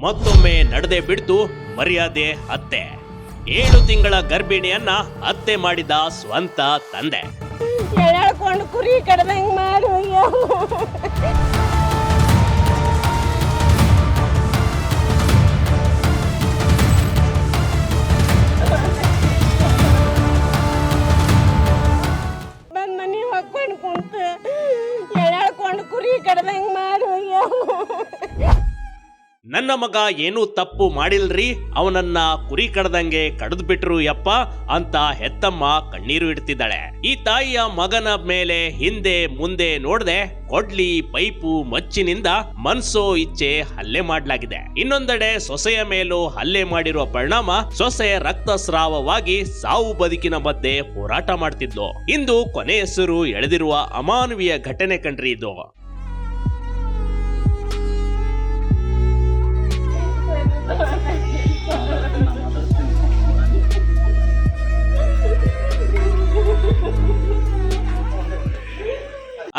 ಮತ್ತೊಮ್ಮೆ ನಡೆದೇ ಬಿಡ್ತು ಮರ್ಯಾದೆ ಹತ್ಯೆ. 7 ತಿಂಗಳ ಗರ್ಭಿಣಿಯನ್ನ ಹತ್ಯೆ ಮಾಡಿದ ಸ್ವಂತ ತಂದೆ. ಎಳ್ಕೊಂಡು ಕುರಿ ಕಡ್ದಂಗ್ ಮಾಡು. ಬಂದ್ ಮನೆ ಹೊಕ್ಕೊಂಡು ಕುಂತು ಎಳ್ಕೊಂಡು ಕುರಿ ಕಡ್ದಂಗ್ ಮಾಡು. ನನ್ನ ಮಗ ಏನೂ ತಪ್ಪು ಮಾಡಿಲ್ರಿ, ಅವನನ್ನ ಕುರಿ ಕಡ್ದಂಗೆ ಕಡ್ದು ಬಿಟ್ರು ಯಪ್ಪ ಅಂತ ಹೆತ್ತಮ್ಮ ಕಣ್ಣೀರು ಇಡ್ತಿದ್ದಾಳೆ. ಈ ತಾಯಿಯ ಮಗನ ಮೇಲೆ ಹಿಂದೆ ಮುಂದೆ ನೋಡದೆ ಕೊಡ್ಲಿ ಪೈಪು ಮಚ್ಚಿನಿಂದ ಮನ್ಸೋ ಇಚ್ಛೆ ಹಲ್ಲೆ ಮಾಡಲಾಗಿದೆ. ಇನ್ನೊಂದೆಡೆ ಸೊಸೆಯ ಮೇಲೂ ಹಲ್ಲೆ ಮಾಡಿರುವ ಪರಿಣಾಮ ಸೊಸೆ ರಕ್ತಸ್ರಾವವಾಗಿ ಸಾವು ಬದುಕಿನ ಮಧ್ಯೆ ಹೋರಾಟ ಮಾಡ್ತಿದ್ಲು. ಇಂದು ಕೊನೆ ಹೆಸರು ಎಳೆದಿರುವ ಅಮಾನವೀಯ ಘಟನೆ ಕಣ್ರಿ ಇದು.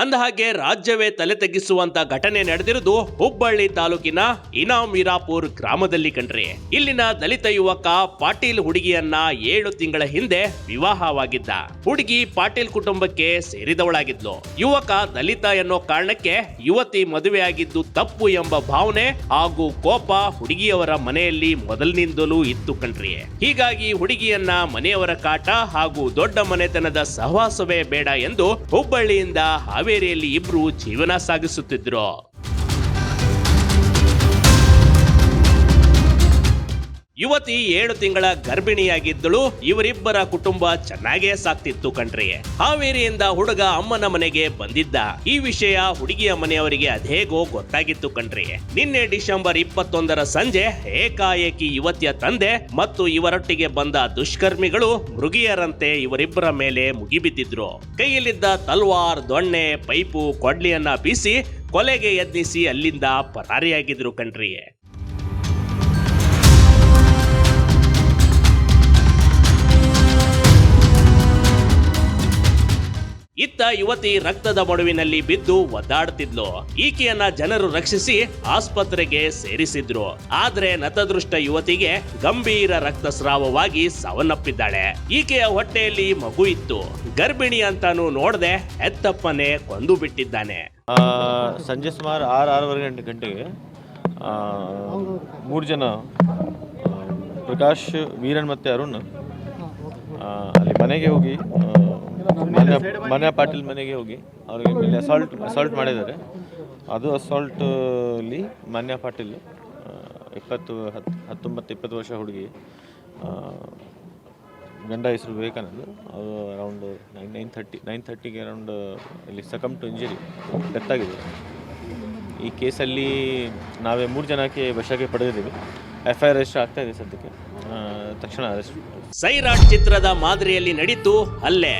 ಅಂದಹಾಗೆ ರಾಜ್ಯವೇ ತಲೆ ತಗ್ಗಿಸುವಂತ ಘಟನೆ ನಡೆದಿರುವುದು ಹುಬ್ಬಳ್ಳಿ ತಾಲೂಕಿನ ಇನಾಮಿರಾಪುರ್ ಗ್ರಾಮದಲ್ಲಿ ಕಣ್ರಿ. ಇಲ್ಲಿನ ದಲಿತ ಯುವಕ ಪಾಟೀಲ್ ಹುಡುಗಿಯನ್ನ 7 ತಿಂಗಳ ಹಿಂದೆ ವಿವಾಹವಾಗಿದ್ದ. ಹುಡುಗಿ ಪಾಟೀಲ್ ಕುಟುಂಬಕ್ಕೆ ಸೇರಿದವಳಾಗಿದ್ಲು. ಯುವಕ ದಲಿತ ಎನ್ನೋ ಕಾರಣಕ್ಕೆ ಯುವತಿ ಮದುವೆಯಾಗಿದ್ದು ತಪ್ಪು ಎಂಬ ಭಾವನೆ ಹಾಗೂ ಕೋಪ ಹುಡುಗಿಯವರ ಮನೆಯಲ್ಲಿ ಮೊದಲಿನಿಂದಲೂ ಇತ್ತು ಕಣ್ರಿ. ಹೀಗಾಗಿ ಹುಡುಗಿಯನ್ನ ಮನೆಯವರ ಕಾಟ ಹಾಗೂ ದೊಡ್ಡ ಮನೆತನದ ಸಹವಾಸವೇ ಬೇಡ ಎಂದು ಹುಬ್ಬಳ್ಳಿಯಿಂದ ಹಾವೇರಿಯಲ್ಲಿ ಇಬ್ರು ಜೀವನ ಸಾಗಿಸುತ್ತಿದ್ರು. ಯುವತಿ 7 ತಿಂಗಳ ಗರ್ಭಿಣಿಯಾಗಿದ್ದಳು. ಇವರಿಬ್ಬರ ಕುಟುಂಬ ಚೆನ್ನಾಗೇ ಸಾಕ್ತಿತ್ತು ಕಣ್ರಿ. ಹಾವೇರಿಯಿಂದ ಹುಡುಗ ಅಮ್ಮನ ಮನೆಗೆ ಬಂದಿದ್ದ. ಈ ವಿಷಯ ಹುಡುಗಿಯ ಮನೆಯವರಿಗೆ ಅದೇಗೋ ಗೊತ್ತಾಗಿತ್ತು ಕಣ್ರಿ. ನಿನ್ನೆ ಡಿಸೆಂಬರ್ 21ರ ಸಂಜೆ ಏಕಾಏಕಿ ಯುವತಿಯ ತಂದೆ ಮತ್ತು ಇವರೊಟ್ಟಿಗೆ ಬಂದ ದುಷ್ಕರ್ಮಿಗಳು ಮೃಗಿಯರಂತೆ ಇವರಿಬ್ಬರ ಮೇಲೆ ಮುಗಿಬಿದ್ದಿದ್ರು. ಕೈಯಲ್ಲಿದ್ದ ತಲ್ವಾರ್, ದೊಣ್ಣೆ, ಪೈಪು, ಕೊಡ್ಲಿಯನ್ನ ಬೀಸಿ ಕೊಲೆಗೆ ಯತ್ನಿಸಿ ಅಲ್ಲಿಂದ ಪರಾರಿಯಾಗಿದ್ರು ಕಣ್ರಿ. ಇತ್ತ ಯುವತಿ ರಕ್ತದ ಮಡುವಿನಲ್ಲಿ ಬಿದ್ದು ಒದ್ದಾಡುತ್ತಿದ್ಲು. ಈಕೆಯನ್ನ ಜನರು ರಕ್ಷಿಸಿ ಆಸ್ಪತ್ರೆಗೆ ಸೇರಿಸಿದ್ರು. ಆದ್ರೆ ನತದೃಷ್ಟ ಯುವತಿಗೆ ಗಂಭೀರ ರಕ್ತಸ್ರಾವವಾಗಿ ಸಾವನ್ನಪ್ಪಿದ್ದಾಳೆ. ಈಕೆಯ ಹೊಟ್ಟೆಯಲ್ಲಿ ಮಗು ಇತ್ತು. ಗರ್ಭಿಣಿ ಅಂತಾನು ನೋಡದೆ ಹೆತ್ತಪ್ಪನೇ ಕೊಂದು ಬಿಟ್ಟಿದ್ದಾನೆ. ಸಂಜೆ ಸುಮಾರು 6-6:30 ಗಂಟೆಗೆ 3 ಜನ ಪ್ರಕಾಶ್, ವೀರನ್ ಮತ್ತು ಅರುಣ್ ಅಲ್ಲಿ ಮನೆಗೆ ಹೋಗಿ ಮಾನ್ಯ ಪಾಟೀಲ್ ಮನೆಗೆ ಹೋಗಿ ಅವ್ರಿಗೆ ಮೇಲೆ ಅಸಾಲ್ಟ್ ಮಾಡಿದ್ದಾರೆ. ಅದು ಅಸಾಲ್ಟಲ್ಲಿ ಮಾನ್ಯ ಪಾಟೀಲ್ 19-20 ವರ್ಷ ಹುಡುಗಿ, ಗಂಡ ಹೆಸರು ವಿವೇಕಾನಂದ್. ಅದು ಅರೌಂಡ್ 9:30ಗೆ ಅರೌಂಡ್ ಇಲ್ಲಿ ಸಕಮ್ ಟು ಇಂಜರಿ ಡೆತ್ ಆಗಿದೆ. ಈ ಕೇಸಲ್ಲಿ ನಾವೇ 3 ಜನಕ್ಕೆ ವಶಕ್ಕೆ ಪಡೆದಿದ್ದೀವಿ. FIR ರಿಜಿಸ್ಟರ್ ಆಗ್ತಾ ಇದೆ ಸದ್ಯಕ್ಕೆ. ತಕ್ಷಣ ಅರೆಸ್ಟ್. ಸೈರಾಟ್ ಚಿತ್ರದ ಮಾದರಿಯಲ್ಲಿ ನಡೀತು ಹಲ್ಲೆ.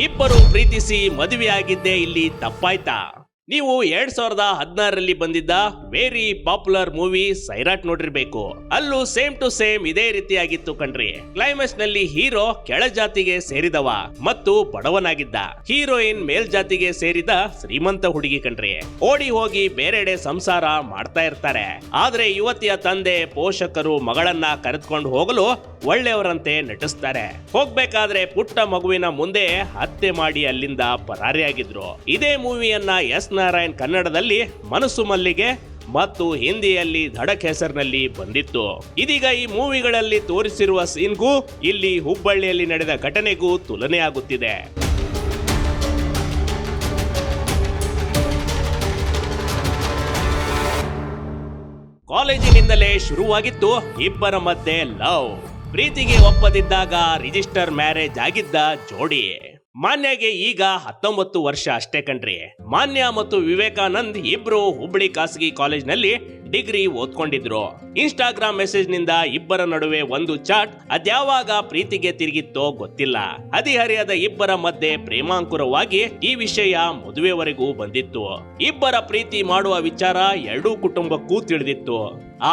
ಇಬ್ಬರು ಪ್ರೀತಿಸಿ ಮದುವೆಯಾಗಿದ್ದೇ ಇಲ್ಲಿ ತಪ್ಪಾಯ್ತಾ? ನೀವು 2016ರಲ್ಲಿ ಬಂದಿದ್ದ ವೆರಿ ಪಾಪ್ಯುಲರ್ ಮೂವಿ ಸೈರಾಟ್ ನೋಡಿರ್ಬೇಕು. ಅಲ್ಲೂ ಸೇಮ್ ಟು ಸೇಮ್ ಇದೇ ರೀತಿಯಾಗಿತ್ತು ಕಣ್ರಿ. ಕ್ಲೈಮ್ಯಾಕ್ಸ್ ನಲ್ಲಿ ಹೀರೋ ಕೆಳಜಾತಿಗೆ ಸೇರಿದವ ಮತ್ತು ಬಡವನಾಗಿದ್ದ. ಹೀರೋಯಿನ್ ಮೇಲ್ಜಾತಿಗೆ ಸೇರಿದ ಶ್ರೀಮಂತ ಹುಡುಗಿ ಕಣ್ರಿ. ಓಡಿ ಹೋಗಿ ಬೇರೆಡೆ ಸಂಸಾರ ಮಾಡ್ತಾ ಇರ್ತಾರೆ. ಆದ್ರೆ ಯುವತಿಯ ತಂದೆ, ಪೋಷಕರು ಮಗಳನ್ನ ಕರೆದುಕೊಂಡು ಹೋಗಲು ಒಳ್ಳೆಯವರಂತೆ ನಟಿಸ್ತಾರೆ. ಹೋಗ್ಬೇಕಾದ್ರೆ ಪುಟ್ಟ ಮಗುವಿನ ಮುಂದೆ ಹತ್ಯೆ ಮಾಡಿ ಅಲ್ಲಿಂದ ಪರಾರಿಯಾಗಿದ್ರು. ಇದೇ ಮೂವಿಯನ್ನ ಎಸ್ ನಾರಾಯಣ್ ಕನ್ನಡದಲ್ಲಿ ಮನಸ್ಸು ಮಲ್ಲಿಗೆ ಮತ್ತು ಹಿಂದಿಯಲ್ಲಿ ಧಡಕ್ ಹೆಸರಿನಲ್ಲಿ ಬಂದಿತ್ತು. ಇದೀಗ ಈ ಮೂವಿಗಳಲ್ಲಿ ತೋರಿಸಿರುವ ಸೀನ್ಗೂ ಇಲ್ಲಿ ಹುಬ್ಬಳ್ಳಿಯಲ್ಲಿ ನಡೆದ ಘಟನೆಗೂ ತುಲನೆ ಆಗುತ್ತಿದೆ. ಕಾಲೇಜಿನಿಂದಲೇ ಶುರುವಾಗಿತ್ತು ಇಬ್ಬರ ಮಧ್ಯೆ ಲವ್. ಪ್ರೀತಿಗೆ ಒಪ್ಪದಿದ್ದಾಗ ರಿಜಿಸ್ಟರ್ ಮ್ಯಾರೇಜ್ ಆಗಿದ್ದ ಜೋಡಿ. ಮಾನ್ಯಗೆ ಈಗ 19 ವರ್ಷ ಅಷ್ಟೇ ಕಣ್ರಿ. ಮಾನ್ಯ ಮತ್ತು ವಿವೇಕಾನಂದ್ ಇಬ್ರು ಹುಬ್ಬಳ್ಳಿ ಖಾಸಗಿ ಕಾಲೇಜ್ನಲ್ಲಿ ಡಿಗ್ರಿ ಓದ್ಕೊಂಡಿದ್ರು. ಇನ್ಸ್ಟಾಗ್ರಾಮ್ ಮೆಸೇಜ್ ನಿಂದ ಇಬ್ಬರ ನಡುವೆ ಒಂದು ಚಾಟ್ ಅದ್ಯಾವಾಗ ಪ್ರೀತಿಗೆ ತಿರುಗಿತ್ತೋ ಗೊತ್ತಿಲ್ಲ. ಹದಿಹರಿಯದ ಇಬ್ಬರ ಮಧ್ಯೆ ಪ್ರೇಮಾಂಕುರವಾಗಿ ಈ ವಿಷಯ ಮದುವೆವರೆಗೂ ಬಂದಿತ್ತು. ಇಬ್ಬರ ಪ್ರೀತಿ ಮಾಡುವ ವಿಚಾರ ಎರಡೂ ಕುಟುಂಬಕ್ಕೂ ತಿಳಿದಿತ್ತು.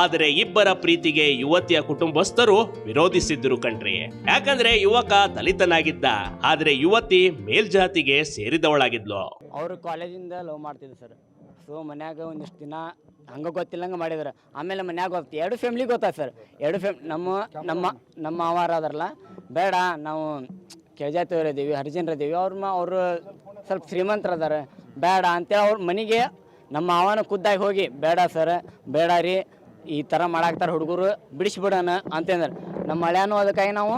ಆದರೆ ಇಬ್ಬರ ಪ್ರೀತಿಗೆ ಯುವತಿಯ ಕುಟುಂಬಸ್ಥರು ವಿರೋಧಿಸಿದ್ರು ಕಣ್ರಿ. ಯಾಕಂದ್ರೆ ಯುವಕ ದಲಿತನಾಗಿದ್ದ, ಆದ್ರೆ ಯುವತಿ ಮೇಲ್ಜಾತಿಗೆ ಸೇರಿದವಳಾಗಿದ್ಲು. ಅವರು ಕಾಲೇಜಿಂದ ಲವ್ ಮಾಡ್ತಿದ್ರು ಸರ್. ಸೊ ಮನ್ಯಾಗ ಒಂದಿಷ್ಟು ದಿನ ಹಂಗೆ ಗೊತ್ತಿಲ್ಲಂಗೆ ಮಾಡಿದ್ರು. ಆಮೇಲೆ ಮನ್ಯಾಗ ಗೊತ್ತು, 2 ಫ್ಯಾಮ್ಲಿ ಗೊತ್ತಾಯ್ತು ಸರ್. 2 ನಮ್ಮ ಮಾವಾರ ಅದಾರಲ್ಲ, ಬೇಡ ನಾವು ಕೆಳಜಾತಿಯವ್ರು ಇದ್ದೀವಿ, ಹರಿಜನರಿದ್ದೀವಿ, ಅವರು ಸ್ವಲ್ಪ ಶ್ರೀಮಂತರು ಅದಾರೆ, ಬೇಡ ಅಂತೇಳಿ ಅವ್ರ ಮನೆಗೆ ನಮ್ಮ ಮಾವನ ಖುದ್ದಾಗಿ ಹೋಗಿ ಬೇಡ ಸರ್, ಬೇಡ ರೀ, ಈ ಥರ ಮಾಡಾಕ್ತಾರೆ ಹುಡುಗರು, ಬಿಡಿಸ್ಬಿಡೋಣ ಅಂತಂದ್ರೆ ನಮ್ಮ ಹಳ್ಯಾನು ಅದಕ್ಕಾಗಿ ನಾವು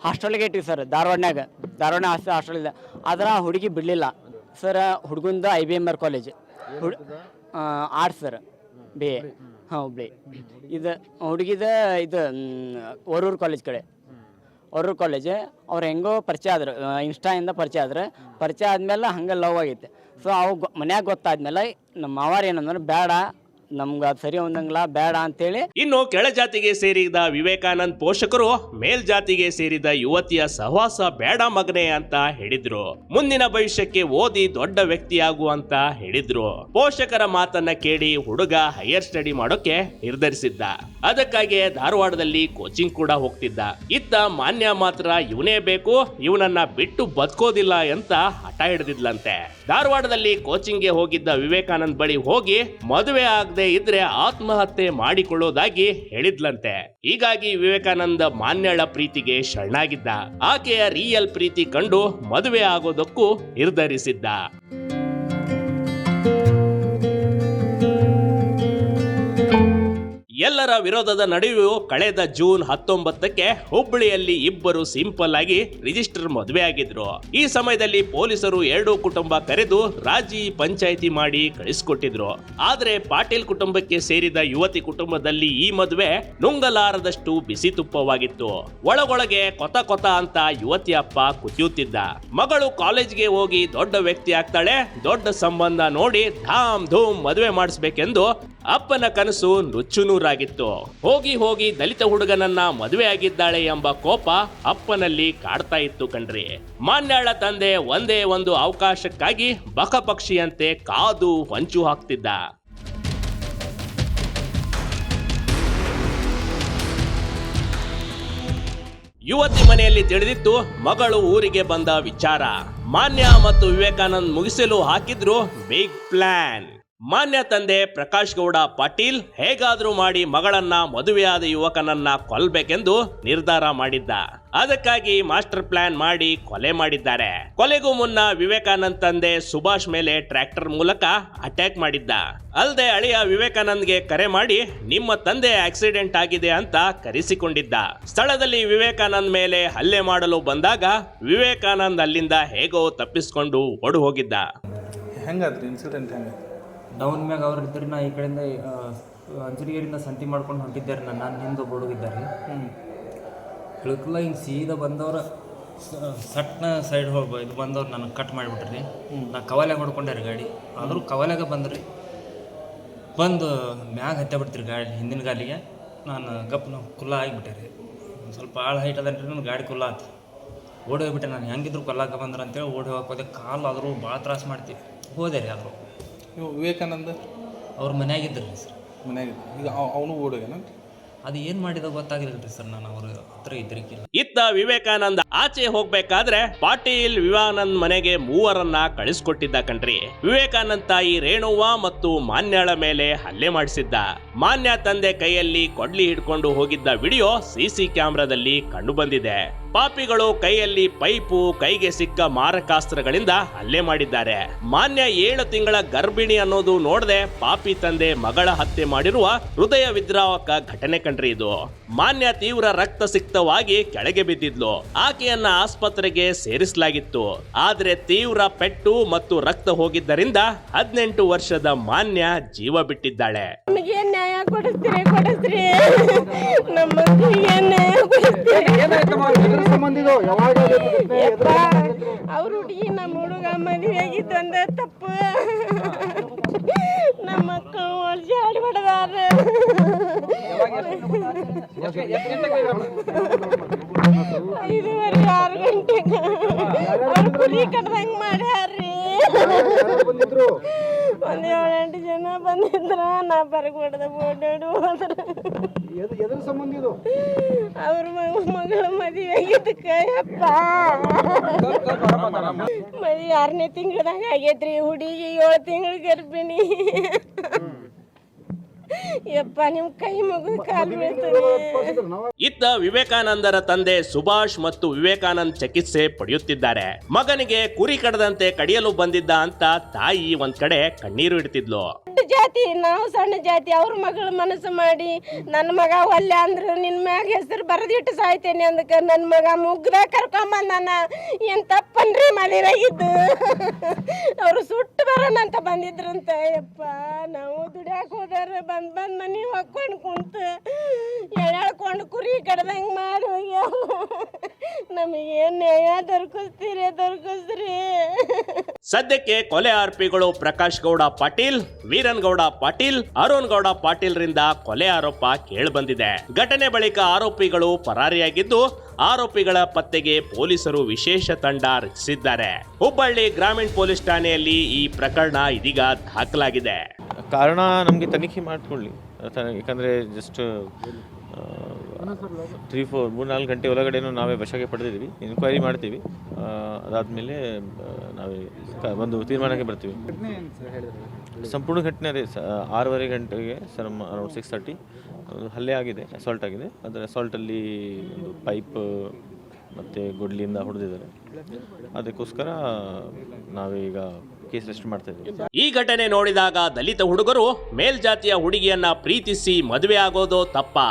ಹಾಸ್ಟೆಲ್ಗೆ ಇಟ್ಟಿವಿ ಸರ್. ಧಾರವಾಡ ಹಾಸ್ಟೆಲ್ ಇದೆ. ಆದ್ರೆ ಆ ಹುಡುಗಿ ಬಿಡಲಿಲ್ಲ ಸರ್. ಹುಡುಗಂದು IBMR college arts sir, BA. ಹಾಂ, ಹುಬ್ಳಿ. ಇದು ಹುಡುಗಿದ ಇದು ವರೂರು ಕಾಲೇಜ್ ಕಡೆ, ವರೂರು ಕಾಲೇಜ್. ಅವ್ರು ಹೆಂಗೋ ಪರಿಚಯ ಆದ್ರು, ಇನ್ಸ್ಟಾಯಿಂದ ಪರಿಚಯ ಆದ್ಮೇಲೆ ಹಂಗೆ ಲವ್ ಆಗೈತೆ. ಸೊ ಅವು ಮನ್ಯಾಗ ಗೊತ್ತಾದ್ಮೇಲೆ ನಮ್ಮ ಮಾವಾರ ಏನಂದ್ರೆ ಬೇಡ, ನಮ್ಗೆ ಅದು ಸರಿ ಒಂದಂಗಿಲ್ಲ, ಬೇಡ ಅಂತೇಳಿ. ಇನ್ನು ಕೆಳಜಾತಿಗೆ ಸೇರಿದ ವಿವೇಕಾನಂದ್ ಪೋಷಕರು ಮೇಲ್ಜಾತಿಗೆ ಸೇರಿದ ಯುವತಿಯ ಸಹವಾಸ ಬೇಡ ಮಗನೇ ಅಂತ ಹೇಳಿದ್ರು. ಮುಂದಿನ ಭವಿಷ್ಯಕ್ಕೆ ಓದಿ ದೊಡ್ಡ ವ್ಯಕ್ತಿಯಾಗು ಅಂತ ಹೇಳಿದ್ರು. ಪೋಷಕರ ಮಾತನ್ನ ಕೇಳಿ ಹುಡುಗ ಹೈಯರ್ ಸ್ಟಡಿ ಮಾಡೋಕೆ ನಿರ್ಧರಿಸಿದ್ದ. ಅದಕ್ಕಾಗಿ ಧಾರವಾಡದಲ್ಲಿ ಕೋಚಿಂಗ್ ಕೂಡ ಹೋಗ್ತಿದ್ದ. ಇತ್ತ ಮಾನ್ಯ ಮಾತ್ರ ಇವನೇ ಬೇಕು, ಇವನನ್ನ ಬಿಟ್ಟು ಬದುಕೋದಿಲ್ಲ ಅಂತ ಹಠ ಹಿಡಿದಿದ್ಲಂತೆ. ಧಾರವಾಡದಲ್ಲಿ ಕೋಚಿಂಗ್ಗೆ ಹೋಗಿದ್ದ ವಿವೇಕಾನಂದ್ ಬಳಿ ಹೋಗಿ ಮದುವೆ ಆಗದೆ ಇದ್ರೆ ಆತ್ಮಹತ್ಯೆ ಮಾಡಿಕೊಳ್ಳೋದಾಗಿ ಹೇಳಿದ್ಲಂತೆ. ಹೀಗಾಗಿ ವಿವೇಕಾನಂದ ಮಾನ್ಯಳ ಪ್ರೀತಿಗೆ ಶರಣಾಗಿದ್ದ. ಆಕೆಯ ರಿಯಲ್ ಪ್ರೀತಿ ಕಂಡು ಮದುವೆ ಆಗೋದಕ್ಕೂ ನಿರ್ಧರಿಸಿದ್ದ. ಎಲ್ಲರ ವಿರೋಧದ ನಡುವೆಯೂ ಕಳೆದ ಜೂನ್ 19ಕ್ಕೆ ಹುಬ್ಬಳ್ಳಿಯಲ್ಲಿ ಇಬ್ಬರು ಸಿಂಪಲ್ ಆಗಿ ರಿಜಿಸ್ಟರ್ ಮದುವೆ ಆಗಿದ್ರು. ಈ ಸಮಯದಲ್ಲಿ ಪೊಲೀಸರು 2 ಕುಟುಂಬ ಕರೆದು ರಾಜಿ ಪಂಚಾಯಿತಿ ಮಾಡಿ ಕಳಿಸ್ಕೊಟ್ಟಿದ್ರು. ಆದ್ರೆ ಪಾಟೀಲ್ ಕುಟುಂಬಕ್ಕೆ ಸೇರಿದ ಯುವತಿ ಕುಟುಂಬದಲ್ಲಿ ಈ ಮದುವೆ ನುಂಗಲಾರದಷ್ಟು ಬಿಸಿ ತುಪ್ಪವಾಗಿತ್ತು. ಒಳಗೊಳಗೆ ಕೊತ ಅಂತ ಯುವತಿ ಅಪ್ಪ ಕುದಿಯುತ್ತಿದ್ದ. ಮಗಳು ಕಾಲೇಜ್ಗೆ ಹೋಗಿ ದೊಡ್ಡ ವ್ಯಕ್ತಿ ಆಗ್ತಾಳೆ, ದೊಡ್ಡ ಸಂಬಂಧ ನೋಡಿ ಧಾಮ್ ಧೂಮ್ ಮದುವೆ ಮಾಡಿಸ್ಬೇಕೆಂದು ಅಪ್ಪನ ಕನಸು ನುಚ್ಚುನೂರಾಗಿತ್ತು. ಹೋಗಿ ದಲಿತ ಹುಡುಗನನ್ನ ಮದುವೆ ಆಗಿದ್ದಾಳೆ ಎಂಬ ಕೋಪ ಅಪ್ಪನಲ್ಲಿ ಕಾಡ್ತಾ ಇತ್ತು ಕಣ್ರಿ. ಮಾನ್ಯಾಳ ತಂದೆ ಒಂದೇ ಒಂದು ಅವಕಾಶಕ್ಕಾಗಿ ಬಕಪಕ್ಷಿಯಂತೆ ಕಾದು ಹೊಂಚು ಹಾಕ್ತಿದ್ದ. ಯುವತಿ ಮನೆಯಲ್ಲಿ ತಿಳಿದಿತ್ತು ಮಗಳು ಊರಿಗೆ ಬಂದ ವಿಚಾರ. ಮಾನ್ಯ ಮತ್ತು ವಿವೇಕಾನಂದ್ ಮುಗಿಸಲು ಹಾಕಿದ್ರು ಬಿಗ್ ಪ್ಲಾನ್. ಮಾನ್ಯ ತಂದೆ ಪ್ರಕಾಶ್ ಗೌಡ ಪಾಟೀಲ್ ಹೇಗಾದ್ರೂ ಮಾಡಿ ಮಗಳನ್ನ ಮದುವೆಯಾದ ಯುವಕನನ್ನ ಕೊಲ್ಲಬೇಕೆಂದು ನಿರ್ಧಾರ ಮಾಡಿದ್ದ. ಅದಕ್ಕಾಗಿ ಮಾಸ್ಟರ್ ಪ್ಲಾನ್ ಮಾಡಿ ಕೊಲೆ ಮಾಡಿದ್ದಾರೆ. ಕೊಲೆಗೂ ಮುನ್ನ ವಿವೇಕಾನಂದ್ ತಂದೆ ಸುಭಾಷ್ ಮೇಲೆ ಟ್ರ್ಯಾಕ್ಟರ್ ಮೂಲಕ ಅಟ್ಯಾಕ್ ಮಾಡಿದ್ದ. ಅಲ್ಲದೆ ಅಳಿಯ ವಿವೇಕಾನಂದ್ಗೆ ಕರೆ ಮಾಡಿ ನಿಮ್ಮ ತಂದೆ ಆಕ್ಸಿಡೆಂಟ್ ಆಗಿದೆ ಅಂತ ಕರೆಸಿಕೊಂಡಿದ್ದ. ಸ್ಥಳದಲ್ಲಿ ವಿವೇಕಾನಂದ್ ಮೇಲೆ ಹಲ್ಲೆ ಮಾಡಲು ಬಂದಾಗ ವಿವೇಕಾನಂದ್ ಅಲ್ಲಿಂದ ಹೇಗೋ ತಪ್ಪಿಸ್ಕೊಂಡು ಓಡಿ ಹೋಗಿದ್ದ. ಹೆಂಗಾದ್ರಿ ಇನ್ಸಿಡೆಂಟ್? ಹೆಂಗ ಡೌನ್ ಮ್ಯಾಗ ಅವ್ರು ಇದ್ದರೆ ನಾ ಈ ಕಡೆಯಿಂದ ಅಂಜನಗಿರಿಯಿಂದ ಸಂತಿ ಮಾಡ್ಕೊಂಡು ಹೊಂಟಿದ್ದಾರೆ. ನಾನು ಹಿಂದೆ ಹುಡುಗಿದ್ದಾರೆ ಇಳಕಲ್ಲ ಹಿಂಗೆ ಸೀದಾ ಬಂದವ್ರ ಸಟ್ನ ಸೈಡ್ ಹೋಗಿ ಇದು ಬಂದವ್ರು ನನಗೆ ಕಟ್ ಮಾಡಿಬಿಟ್ರಿ. ನಾ ಕವಲ್ಯಾಗ ಹೊಡ್ಕೊಂಡೆ ರೀ ಗಾಡಿ. ಆದರೂ ಕವಲ್ಯಾಗ ಬಂದ್ರಿ, ಬಂದು ಮ್ಯಾಗ ಹತ್ತೆ ಬಿಡ್ತೀರಿ ಗಾಡಿ ಹಿಂದಿನ ಗಾಲಿಗೆ. ನಾನು ಗಪ್ನ ಕುಲ್ಲ ಆಗಿಬಿಟ್ಟೆ ರೀ. ಒಂದು ಸ್ವಲ್ಪ ಆಳ ಹೈಟ್ ಅದನ್ರಿ, ನನ್ನ ಗಾಡಿ ಕುಲ್ಲ ಆತು. ಓಡಿ ಹೋಗ್ಬಿಟ್ಟೆ. ನಾನು ಹೆಂಗಿದ್ರು ಕೊಲ್ಲಾಕ ಬಂದ್ರೆ ಅಂತೇಳಿ ಓಡಿ ಹೋಗೋದೆ. ಕಾಲು ಆದರೂ ಭಾಳ ತ್ರಾಸ ಮಾಡ್ತೀವಿ. ಹೋದೆ ರೀ. ಆದರೂ ನೀವು ವಿವೇಕಾನಂದ ಅವ್ರ ಮನ್ಯಾಗಿದ್ದರು ರೀ ಸರ್. ಮನ್ಯಾಗ ಈಗ ಅವನು ಓಡೋಗೇನ? ಅದು ಏನು ಮಾಡಿದ ಗೊತ್ತಾಗಿಲ್ಲ ರೀ ಸರ್. ನಾನು ಅವ್ರ ಹತ್ರ ಇದ್ರಿಕಿಲ್ಲ. ಇತ್ತ ವಿವೇಕಾನಂದ ಆಚೆ ಹೋಗ್ಬೇಕಾದ್ರೆ ಪಾಟೀಲ್ ವಿವೇಕಾನಂದ್ ಮನೆಗೆ 3 ಕಳಿಸ್ಕೊಟ್ಟಿದ್ದ ಕಣ್ರಿ. ವಿವೇಕಾನಂದ್ ತಾಯಿ ರೇಣುವ್ವ ಮತ್ತು ಮಾನ್ಯಾಳ ಮೇಲೆ ಹಲ್ಲೆ ಮಾಡಿಸಿದ್ದ. ಮಾನ್ಯ ತಂದೆ ಕೈಯಲ್ಲಿ ಕೊಡ್ಲಿ ಹಿಡ್ಕೊಂಡು ಹೋಗಿದ್ದ ವಿಡಿಯೋ CC ಕ್ಯಾಮೆರಾದಲ್ಲಿ ಕಂಡು ಬಂದಿದೆ. ಪಾಪಿಗಳು ಕೈಯಲ್ಲಿ ಪೈಪು, ಕೈಗೆ ಸಿಕ್ಕ ಮಾರಕಾಸ್ತ್ರಗಳಿಂದ ಹಲ್ಲೆ ಮಾಡಿದ್ದಾರೆ. ಮಾನ್ಯ 7 ತಿಂಗಳ ಗರ್ಭಿಣಿ ಅನ್ನೋದು ನೋಡದೆ ಪಾಪಿ ತಂದೆ ಮಗಳ ಹತ್ಯೆ ಮಾಡಿರುವ ಹೃದಯ ವಿದ್ರಾವಕ ಘಟನೆ ಕಣ್ರಿ ಇದು. ಮಾನ್ಯ ತೀವ್ರ ರಕ್ತಸಿಕ್ತವಾಗಿ ಕೆಳಗೆ ಬಿದ್ದಿದ್ಲು. ಆಕೆಯನ್ನ ಆಸ್ಪತ್ರೆಗೆ ಸೇರಿಸಲಾಗಿತ್ತು. ಆದ್ರೆ ತೀವ್ರ ಪೆಟ್ಟು ಮತ್ತು ರಕ್ತ ಹೋಗಿದ್ದರಿಂದ 18 ವರ್ಷದ ಮಾನ್ಯ ಜೀವ ಬಿಟ್ಟಿದ್ದಾಳೆ. ನಮಗೆ ನ್ಯಾಯ ಕೊಡಿಸ್ತೀರಿ ನಮ್ಮ ಮಕ್ಕಳಿಗೆ ನ್ಯಾಯ ಕೊಡಿಸ್ತೀರಿ. ಅವ್ರ ಹುಡುಗಿ ನಮ್ಮ ಹುಡುಗ ಮದುವೆ ಆಗಿದ್ದು ಒಂದೇ ತಪ್ಪು. ನಮ್ಮ ಮಕ್ಕಳು ಒಳ್ಳೆ ಆಡ್ಬಿಡದಾರ. 5:30 6 ಗಂಟೆಗೆ ಅವ್ರು ಕುರಿ ಕಡ್ದಂಗೆ ಮಾಡ್ಯಾರ್ರಿ. ಒಂದು 7-8 ಜನ ಬಂದಿದ್ರ. ನಾ ಬರ್ಕೊಡ್ದ ಓಡಾಡು ಹೋದ್ರ. ಅವ್ರ ಮಗಳ ಮದುವೆ ಆಗಿದ್ದಕ್ಕೆ ಅಪ್ಪ ಮದುವೆ 6ನೇ ತಿಂಗಳದಾಗ ಆಗೈತ್ರಿ. ಹುಡುಗಿ 7 ತಿಂಗಳ ಗರ್ಭಿಣಿ. ಯಪ್ಪ ನಿಮ್ಮ ಕೈ ಮುಗಿದು ಕಾಲು ಬೀಳ್ತೀನಿ. ಇತ್ತ ವಿವೇಕಾನಂದರ ತಂದೆ ಸುಭಾಷ್ ಮತ್ತು ವಿವೇಕಾನಂದ್ ಚಿಕಿತ್ಸೆ ಪಡೆಯುತ್ತಿದ್ದಾರೆ. ಮಗನಿಗೆ ಕುರಿ ಕಡದಂತೆ ಕಡಿಯಲು ಬಂದಿದ್ದ ಅಂತ ತಾಯಿ ಒಂದ್ ಕಡೆ ಕಣ್ಣೀರು ಇಡ್ತಿದ್ಲು. ದೊಡ್ಡ ಜಾತಿ, ನಾವು ಸಣ್ಣ ಜಾತಿ. ಅವ್ರ ಮಗಳು ಮನಸ್ಸು ಮಾಡಿ ನನ್ನ ಮಗ ಒಲ್ಲೆ ಅಂದ್ರು ನಿನ್ನ ಮ್ಯಾಗ ಹೆಸರು ಬರೆದಿಟ್ಟು ಸಾಯ್ತೇನೆ ಅಂದಕ್ಕೆ ನನ್ನ ಮಗ ಮುಗ್ದಾಗ ಕರ್ಕೊಂಬಂದಾನ. ಏನು ತಪ್ಪನ್ರಿ ಮಲಿರಾಗಿದ್ದು. ಅವರು ಸುಟ್ಟು ಬರೋಣ ಅಂತ ಬಂದಿದ್ರಂತೆ. ಯಪ್ಪ ನಾವು ದುಡ್ಯಾಕ ಹೋದಾರ ಬಂದ್ ಮನೆ ಹೊಕ್ಕೊಂಡು ಕುಂತು ಎಳ್ಕೊಂಡು ಕುರಿ ಕಡ್ದಂಗೆ ಮಾಡಿ ನಮಗೇನು ನ್ಯಾಯ ದೊರಕಿಸ್ರಿ. ಸದ್ಯಕ್ಕೆ ಕೊಲೆ ಆರೋಪಿಗಳು ಪ್ರಕಾಶ್ ಗೌಡ ಪಾಟೀಲ್, ವೀರನ್ ಗೌಡ ಪಾಟೀಲ್, ಅರುಣ್ ಗೌಡ ಪಾಟೀಲ್ ರಿಂದ ಕೊಲೆ ಆರೋಪ ಕೇಳಿಬಂದಿದೆ. ಘಟನೆ ಬಳಿಕ ಆರೋಪಿಗಳು ಪರಾರಿಯಾಗಿದ್ದು ಆರೋಪಿಗಳ ಪತ್ತೆಗೆ ಪೊಲೀಸರು ವಿಶೇಷ ತಂಡ ರಚಿಸಿದ್ದಾರೆ. ಹುಬ್ಬಳ್ಳಿ ಗ್ರಾಮೀಣ ಪೊಲೀಸ್ ಠಾಣೆಯಲ್ಲಿ ಈ ಪ್ರಕರಣ ಇದೀಗ ದಾಖಲಾಗಿದೆ. ಕಾರಣ ನಮಗೆ ತನಿಖೆ ಮಾಡಿಕೊಳ್ಳಿ, ಯಾಕಂದರೆ ಜಸ್ಟ್ 3-4 ಗಂಟೆ ಒಳಗಡೆನೂ ನಾವೇ ವಶಕ್ಕೆ ಪಡೆದಿದ್ದೀವಿ. ಎನ್ಕ್ವೈರಿ ಮಾಡ್ತೀವಿ, ಅದಾದಮೇಲೆ ನಾವೇ ಒಂದು ತೀರ್ಮಾನಕ್ಕೆ ಬರ್ತೀವಿ. ಸಂಪೂರ್ಣ ಘಟನೆ ಅದೇ 6:30 ಗಂಟೆಗೆ ಸರ್ ಅರೌಂಡ್ 6:30 ಹಲ್ಲೆ ಆಗಿದೆ, ಅಸಾಲ್ಟ್ ಆಗಿದೆ. ಅದರ ಅಸಾಲ್ಟಲ್ಲಿ ಒಂದು ಪೈಪ್ ಮತ್ತು ಗುಡ್ಲಿಂದ ಹೊಡೆದಿದ್ದಾರೆ. ಅದಕ್ಕೋಸ್ಕರ ನಾವೀಗ ಕೇಸ್ ರಿಜಿಸ್ಟರ್ ಮಾಡ್ತಾ ಇದ್ದೀವಿ. ಈ ಘಟನೆ ನೋಡಿದಾಗ ದಲಿತ ಹುಡುಗರು ಮೇಲ್ಜಾತಿಯ ಹುಡುಗಿಯನ್ನ ಪ್ರೀತಿಸಿ ಮದುವೆ ಆಗೋದು ತಪ್ಪಾ?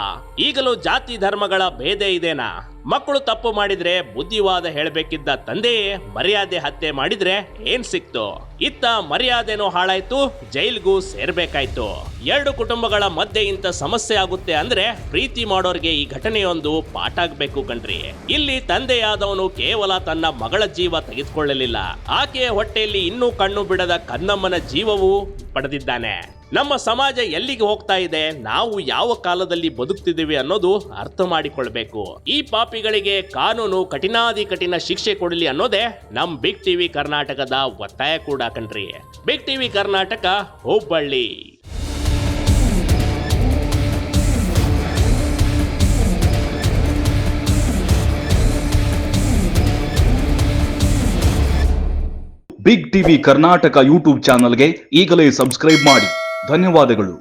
ಈಗಲೂ ಜಾತಿ ಧರ್ಮಗಳ ಭೇದ ಇದೆನಾ? ಮಕ್ಕಳು ತಪ್ಪು ಮಾಡಿದ್ರೆ ಬುದ್ಧಿವಾದ ಹೇಳಬೇಕಿದ್ದ ತಂದೆಯೇ ಮರ್ಯಾದೆ ಹತ್ಯೆ ಮಾಡಿದ್ರೆ ಏನ್ ಸಿಕ್ತು? ಇತ್ತ ಮರ್ಯಾದೆನೂ ಹಾಳಾಯ್ತು, ಜೈಲ್ಗೂ ಸೇರ್ಬೇಕಾಯ್ತು. 2 ಕುಟುಂಬಗಳ ಮಧ್ಯೆ ಇಂಥ ಸಮಸ್ಯೆ ಆಗುತ್ತೆ ಅಂದ್ರೆ ಪ್ರೀತಿ ಮಾಡೋರ್ಗೆ ಈ ಘಟನೆಯೊಂದು ಪಾಠ ಆಗ್ಬೇಕು ಕಣ್ರಿ. ಇಲ್ಲಿ ತಂದೆಯಾದವನು ಕೇವಲ ತನ್ನ ಮಗಳ ಜೀವ ತೆಗೆದುಕೊಳ್ಳಲಿಲ್ಲ, ಆಕೆಯ ಹೊಟ್ಟೆಯಲ್ಲಿ ಇನ್ನೂ ಕಣ್ಣು ಬಿಡದ ಕನ್ನಮ್ಮನ ಜೀವವೂ ಪಡೆದಿದ್ದಾನೆ. ನಮ್ಮ ಸಮಾಜ ಎಲ್ಲಿಗೆ ಹೋಗ್ತಾ ಇದೆ, ನಾವು ಯಾವ ಕಾಲದಲ್ಲಿ ಬದುಕ್ತಿದ್ದೀವಿ ಅನ್ನೋದು ಅರ್ಥ ಮಾಡಿಕೊಳ್ಬೇಕು. ಈ ಪಾಪಿಗಳಿಗೆ ಕಾನೂನು ಕಠಿಣಾದಿ ಕಠಿಣ ಶಿಕ್ಷೆ ಕೊಡಲಿ ಅನ್ನೋದೇ ನಮ್ ಬಿಗ್ ಟಿವಿ ಕರ್ನಾಟಕದ ಒತ್ತಾಯ ಕೂಡ ಕಣ್ರಿ. Big TV Karnataka, Hubballi. Big TV Karnataka YouTube ಚಾನಲ್ಗೆ ಈಗಲೇ ಸಬ್ಸ್ಕ್ರೈಬ್ ಮಾಡಿ. ಧನ್ಯವಾದಗಳು.